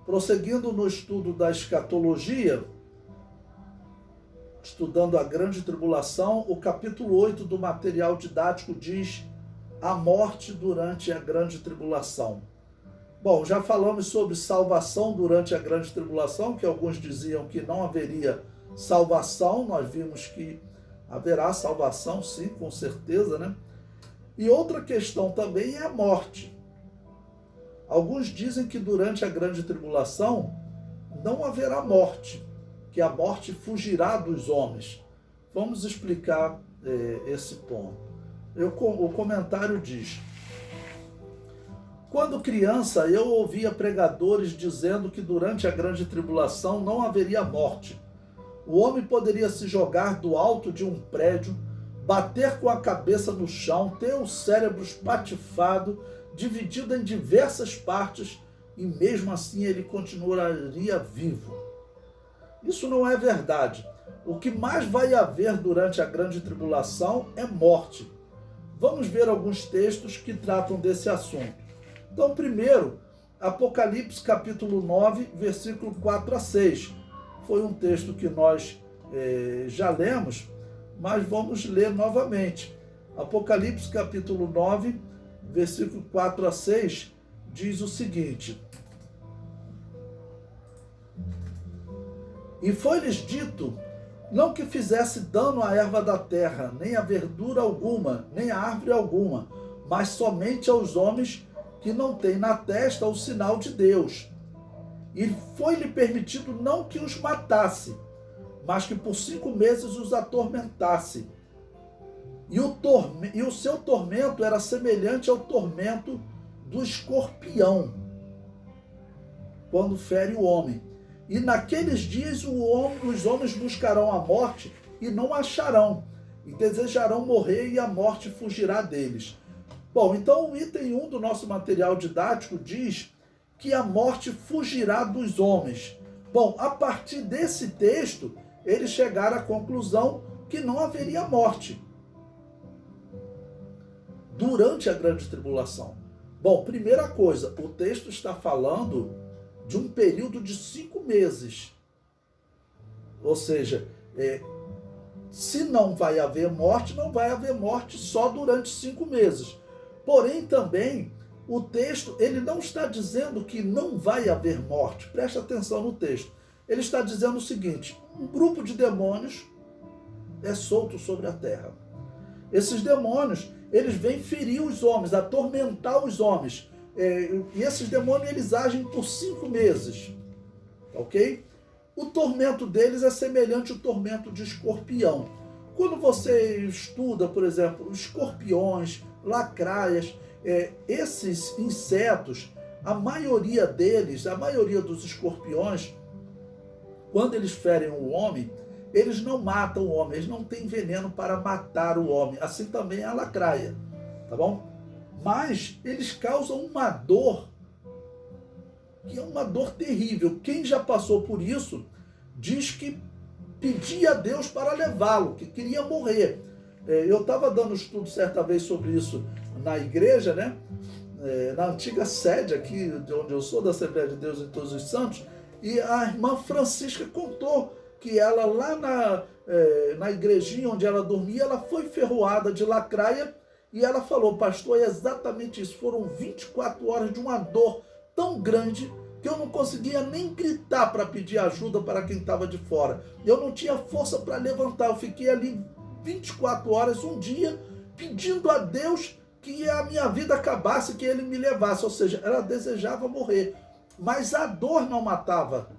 Prosseguindo no estudo da escatologia, estudando a grande tribulação, o capítulo 8 do material didático diz a morte durante a grande tribulação. Bom, já falamos sobre salvação durante a grande tribulação, que alguns diziam que não haveria salvação. Nós vimos que haverá salvação, sim, com certeza, né? E outra questão também é a morte. Alguns dizem que durante a grande tribulação não haverá morte, que a morte fugirá dos homens. Vamos explicar esse ponto. O comentário diz: quando criança, eu ouvia pregadores dizendo que durante a grande tribulação não haveria morte. O homem poderia se jogar do alto de um prédio, bater com a cabeça no chão, ter o cérebro espatifado, dividido em diversas partes, e mesmo assim ele continuaria vivo. Isso não é verdade. O que mais vai haver durante a grande tribulação é morte. Vamos ver alguns textos que tratam desse assunto. Então, primeiro, Apocalipse capítulo 9, versículo 4 a 6. Foi um texto que nós já lemos, mas vamos ler novamente. Apocalipse capítulo 9, versículo 4 a 6, diz o seguinte: E foi-lhes dito, não que fizesse dano à erva da terra, nem a verdura alguma, nem a árvore alguma, mas somente aos homens que não têm na testa o sinal de Deus. E foi-lhe permitido não que os matasse, mas que por 5 meses os atormentasse. E o seu tormento era semelhante ao tormento do escorpião, quando fere o homem. E naqueles dias os homens buscarão a morte e não acharão, e desejarão morrer e a morte fugirá deles. Bom, então o item 1 do nosso material didático diz que a morte fugirá dos homens. Bom, a partir desse texto, eles chegaram à conclusão que não haveria morte durante a grande tribulação. Bom, primeira coisa, o texto está falando de um período de 5 meses. Ou seja, se não vai haver morte, não vai haver morte só durante 5 meses. Porém, também, o texto ele não está dizendo que não vai haver morte. Preste atenção no texto. Ele está dizendo o seguinte: um grupo de demônios é solto sobre a terra. Esses demônios, eles vêm ferir os homens, atormentar os homens. E esses demônios, eles agem por 5 meses. Ok? O tormento deles é semelhante ao tormento de escorpião. Quando você estuda, por exemplo, escorpiões, lacraias, esses insetos, a maioria deles, a maioria dos escorpiões, quando eles ferem o homem, eles não matam o homem, eles não têm veneno para matar o homem. Assim também é a lacraia, tá bom? Mas eles causam uma dor, que é uma dor terrível. Quem já passou por isso, diz que pedia a Deus para levá-lo, que queria morrer. Eu estava dando estudo certa vez sobre isso na igreja, né? Na antiga sede aqui, de onde eu sou, da Assembleia de Deus em Todos os Santos, e a irmã Francisca contou que ela lá na igrejinha onde ela dormia, ela foi ferroada de lacraia, e ela falou: pastor, é exatamente isso, foram 24 horas de uma dor tão grande que eu não conseguia nem gritar para pedir ajuda para quem estava de fora. Eu não tinha força para levantar, eu fiquei ali 24 horas, um dia, pedindo a Deus que a minha vida acabasse, que ele me levasse. Ou seja, ela desejava morrer, mas a dor não matava.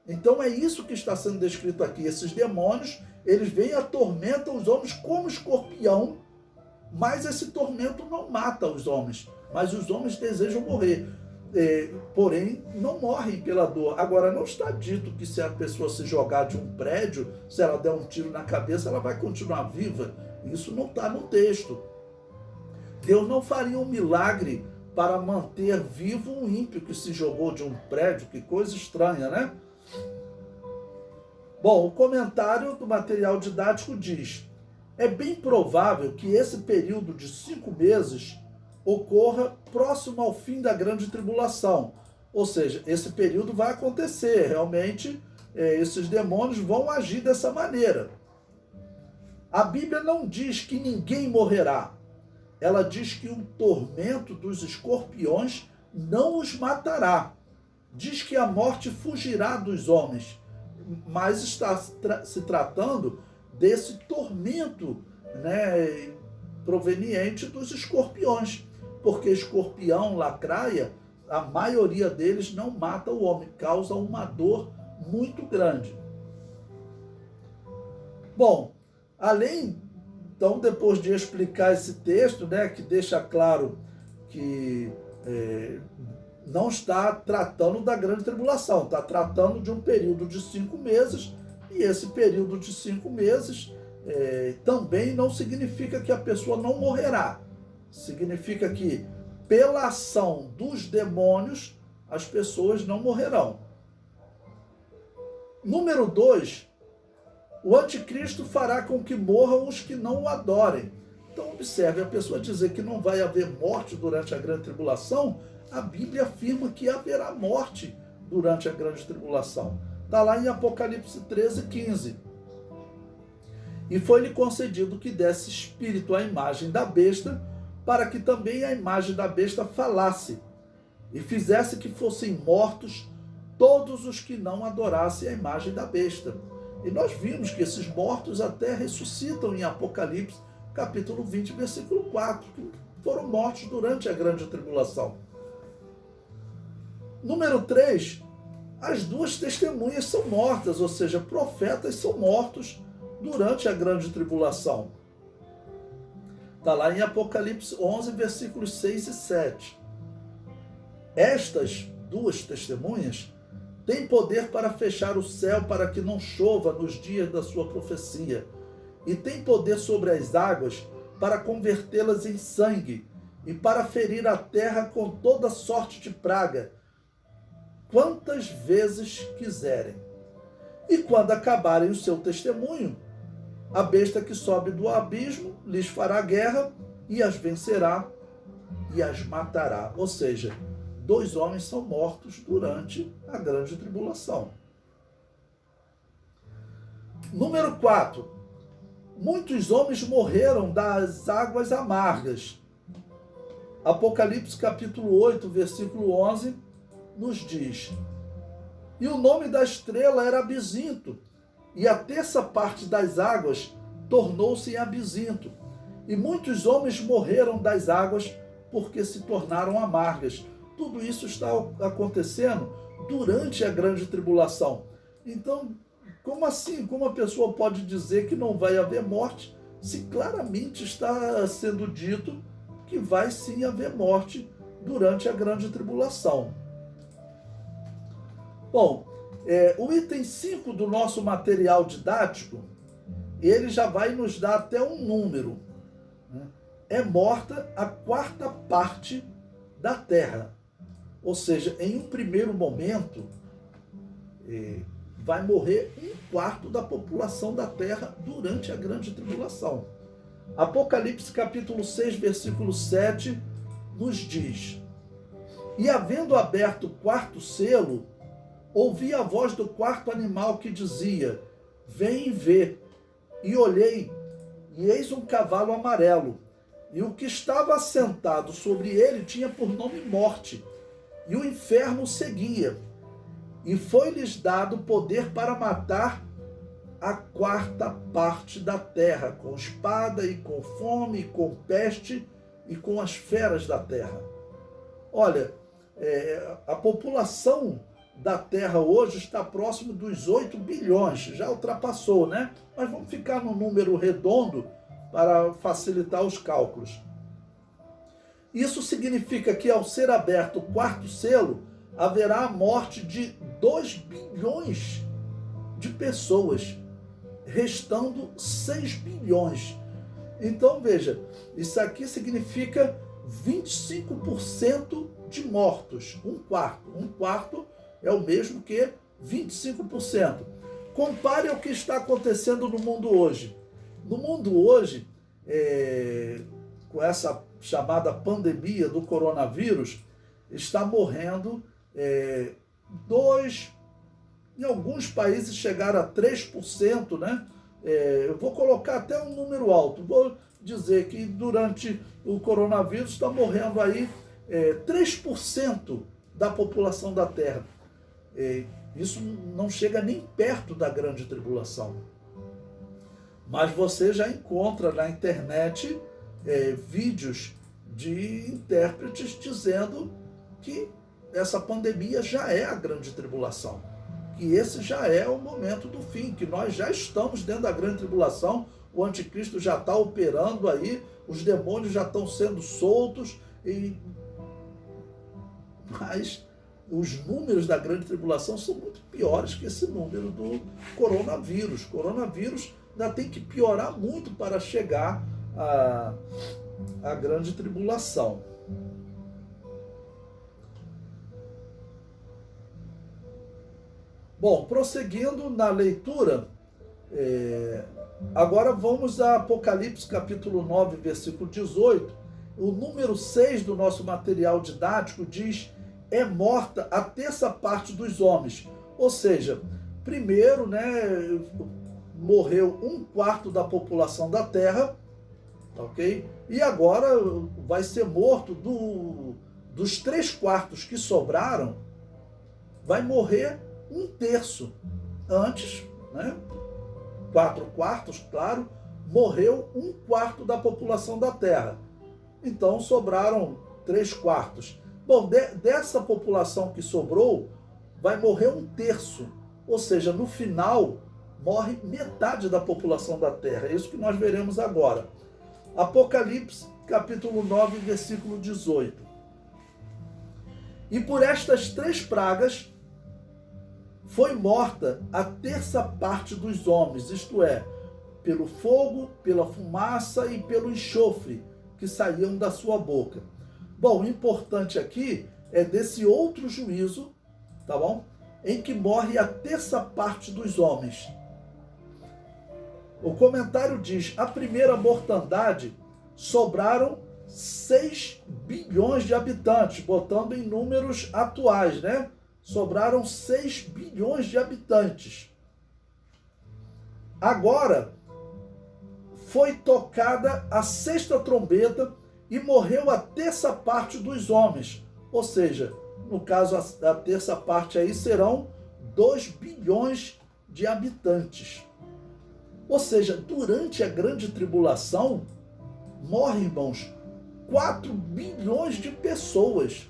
Então é isso que está sendo descrito aqui. Esses demônios, eles vêm e atormentam os homens como escorpião, mas esse tormento não mata os homens, mas os homens desejam morrer. Porém, não morrem pela dor. Agora, não está dito que se a pessoa se jogar de um prédio, se ela der um tiro na cabeça, ela vai continuar viva. Isso não está no texto. Deus não faria um milagre para manter vivo um ímpio que se jogou de um prédio. Que coisa estranha, né? Bom, o comentário do material didático diz: é bem provável que esse período de 5 meses ocorra próximo ao fim da grande tribulação, Ou seja, esse período vai acontecer, realmente esses demônios vão agir dessa maneira. A Bíblia não diz que ninguém morrerá. Ela diz que o tormento dos escorpiões não os matará. Diz que a morte fugirá dos homens, mas está se tratando desse tormento, né, proveniente dos escorpiões, porque escorpião, lacraia, a maioria deles não mata o homem, causa uma dor muito grande. Bom, então, depois de explicar esse texto, né, que deixa claro que não está tratando da grande tribulação, está tratando de um período de 5 meses, e esse período de 5 meses também não significa que a pessoa não morrerá. Significa que, pela ação dos demônios, as pessoas não morrerão. Número 2, o anticristo fará com que morram os que não o adorem. Então, observe, a pessoa dizer que não vai haver morte durante a grande tribulação, a Bíblia afirma que haverá morte durante a grande tribulação. Está lá em Apocalipse 13:15. E foi-lhe concedido que desse espírito à imagem da besta, para que também a imagem da besta falasse, e fizesse que fossem mortos todos os que não adorassem a imagem da besta. E nós vimos que esses mortos até ressuscitam em Apocalipse, capítulo 20, versículo 4, que foram mortos durante a grande tribulação. Número 3, as 2 testemunhas são mortas, ou seja, profetas são mortos durante a grande tribulação. Está lá em Apocalipse 11, versículos 6 e 7. Estas 2 testemunhas têm poder para fechar o céu para que não chova nos dias da sua profecia, e têm poder sobre as águas para convertê-las em sangue, e para ferir a terra com toda sorte de praga, quantas vezes quiserem. E quando acabarem o seu testemunho, a besta que sobe do abismo lhes fará guerra e as vencerá e as matará. Ou seja, 2 homens são mortos durante a grande tribulação. Número 4. Muitos homens morreram das águas amargas. Apocalipse capítulo 8, versículo 11, nos diz: E o nome da estrela era Abisinto, e a 1/3 parte das águas tornou-se em Abisinto. E muitos homens morreram das águas porque se tornaram amargas. Tudo isso está acontecendo durante a grande tribulação. Então, como assim? Como a pessoa pode dizer que não vai haver morte, se claramente está sendo dito que vai sim haver morte durante a grande tribulação? Bom, o item 5 do nosso material didático, ele já vai nos dar até um número, né? É morta a 4ª parte da terra. Ou seja, em um primeiro momento, vai morrer 1/4 da população da terra durante a grande tribulação. Apocalipse capítulo 6, versículo 7, nos diz: E havendo aberto o 4º selo, ouvi a voz do 4º animal que dizia: Vem e vê. E olhei, e eis um cavalo amarelo, e o que estava assentado sobre ele tinha por nome Morte, e o inferno seguia. E foi-lhes dado poder para matar a 4ª parte da terra, com espada, e com fome, e com peste, e com as feras da terra. Olha, a população da Terra hoje está próximo dos 8 bilhões, já ultrapassou, né? Mas vamos ficar no número redondo para facilitar os cálculos. Isso significa que, ao ser aberto o 4º selo, haverá a morte de 2 bilhões de pessoas, restando 6 bilhões. Então, veja, isso aqui significa 25% de mortos, 1/4. 1/4 é o mesmo que 25%. Compare ao que está acontecendo no mundo hoje. No mundo hoje, com essa chamada pandemia do coronavírus, está morrendo 2%, em alguns países chegaram a 3%, né? Eu vou colocar até um número alto, vou dizer que durante o coronavírus está morrendo aí 3% da população da Terra. Isso não chega nem perto da grande tribulação. Mas você já encontra na internet vídeos de intérpretes dizendo que essa pandemia já é a grande tribulação, que esse já é o momento do fim, que nós já estamos dentro da grande tribulação, o anticristo já está operando aí, os demônios já estão sendo soltos, mas os números da grande tribulação são muito piores que esse número do coronavírus. O coronavírus ainda tem que piorar muito para chegar à grande tribulação. Bom, prosseguindo na leitura, agora vamos a Apocalipse capítulo 9, versículo 18. O número 6 do nosso material didático diz: é morta a terça parte dos homens. Ou seja, primeiro, morreu 1/4 da população da Terra, ok? E agora vai ser morto dos 3/4 que sobraram, vai morrer 1/3. Antes, 4/4, claro, morreu 1/4 da população da Terra. Então sobraram 3/4. Bom, dessa população que sobrou, vai morrer 1/3. Ou seja, no final, morre metade da população da Terra. É isso que nós veremos agora. Apocalipse, capítulo 9, versículo 18. E por estas 3 pragas foi morta a terça parte dos homens, isto é, pelo fogo, pela fumaça e pelo enxofre que saíam da sua boca. Bom, o importante aqui é desse outro juízo, tá bom? Em que morre a terça parte dos homens. O comentário diz: a primeira mortandade sobraram 6 bilhões de habitantes, botando em números atuais, Sobraram 6 bilhões de habitantes. Agora foi tocada a 6ª trombeta e morreu a terça parte dos homens. Ou seja, no caso, a terça parte aí serão 2 bilhões de habitantes. Ou seja, durante a grande tribulação, morrem, irmãos, 4 bilhões de pessoas.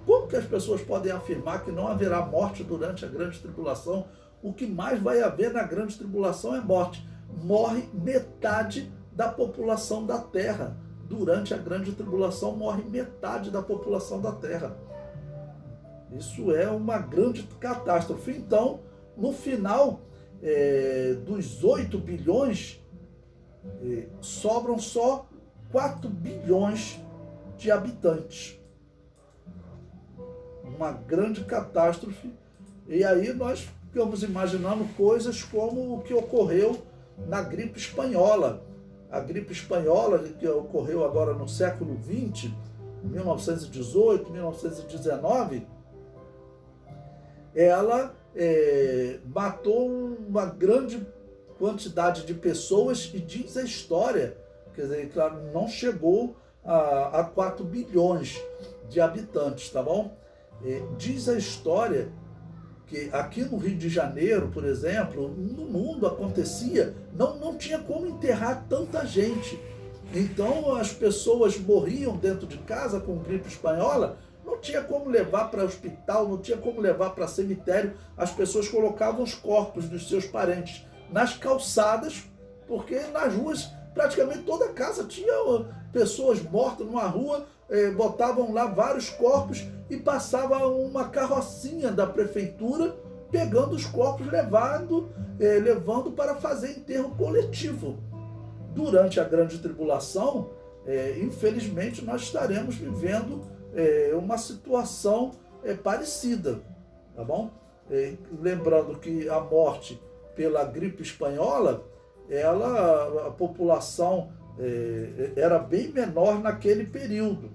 Como que as pessoas podem afirmar que não haverá morte durante a grande tribulação? O que mais vai haver na grande tribulação é morte. Morre metade da população da Terra. Durante a grande tribulação, morre metade da população da Terra. Isso é uma grande catástrofe. Então, no final dos 8 bilhões, sobram só 4 bilhões de habitantes. Uma grande catástrofe. E aí nós ficamos imaginando coisas como o que ocorreu na gripe espanhola. A gripe espanhola, que ocorreu agora no século XX, 1918, 1919, ela matou uma grande quantidade de pessoas e diz a história, quer dizer, claro, não chegou a 4 bilhões de habitantes, tá bom? Diz a história que aqui no Rio de Janeiro, por exemplo, no mundo acontecia, não tinha como enterrar tanta gente. Então as pessoas morriam dentro de casa com gripe espanhola, não tinha como levar para hospital, não tinha como levar para cemitério. As pessoas colocavam os corpos dos seus parentes nas calçadas, porque nas ruas, praticamente toda casa tinha pessoas mortas numa rua, botavam lá vários corpos e passava uma carrocinha da prefeitura pegando os corpos, levando para fazer enterro coletivo. Durante a grande tribulação, infelizmente, nós estaremos vivendo uma situação parecida, tá bom? Lembrando que a morte pela gripe espanhola, a população era bem menor naquele período,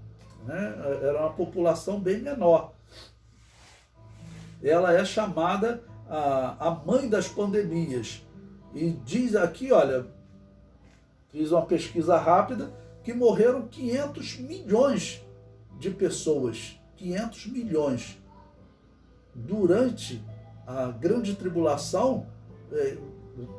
Era uma população bem menor. ela é chamada a mãe das pandemias. E diz aqui, olha, fiz uma pesquisa rápida, que morreram 500 milhões de pessoas. 500 milhões. Durante a grande tribulação,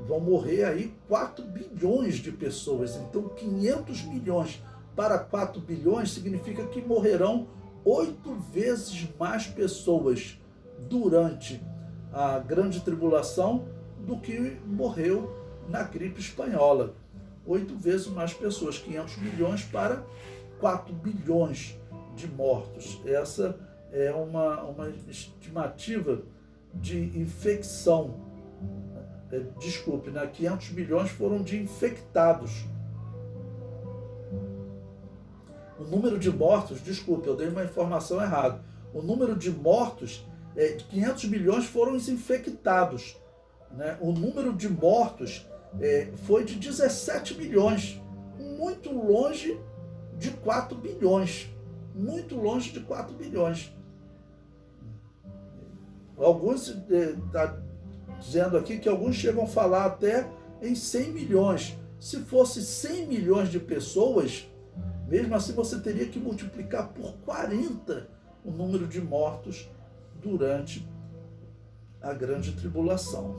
vão morrer aí 4 bilhões de pessoas. Então, 500 milhões para 4 bilhões significa que morrerão 8 vezes mais pessoas durante a grande tribulação do que morreu na gripe espanhola. 8 vezes mais pessoas, 500 milhões para 4 bilhões de mortos. Essa é uma estimativa de infecção. Desculpe, né? 500 milhões foram de infectados. O número de mortos, desculpe, eu dei uma informação errada. O número de mortos, 500 milhões foram os infectados, né? O número de mortos foi de 17 milhões, muito longe de 4 bilhões. Muito longe de 4 bilhões. Alguns está dizendo aqui que alguns chegam a falar até em 100 milhões. Se fosse 100 milhões de pessoas, mesmo assim você teria que multiplicar por 40 o número de mortos durante a grande tribulação.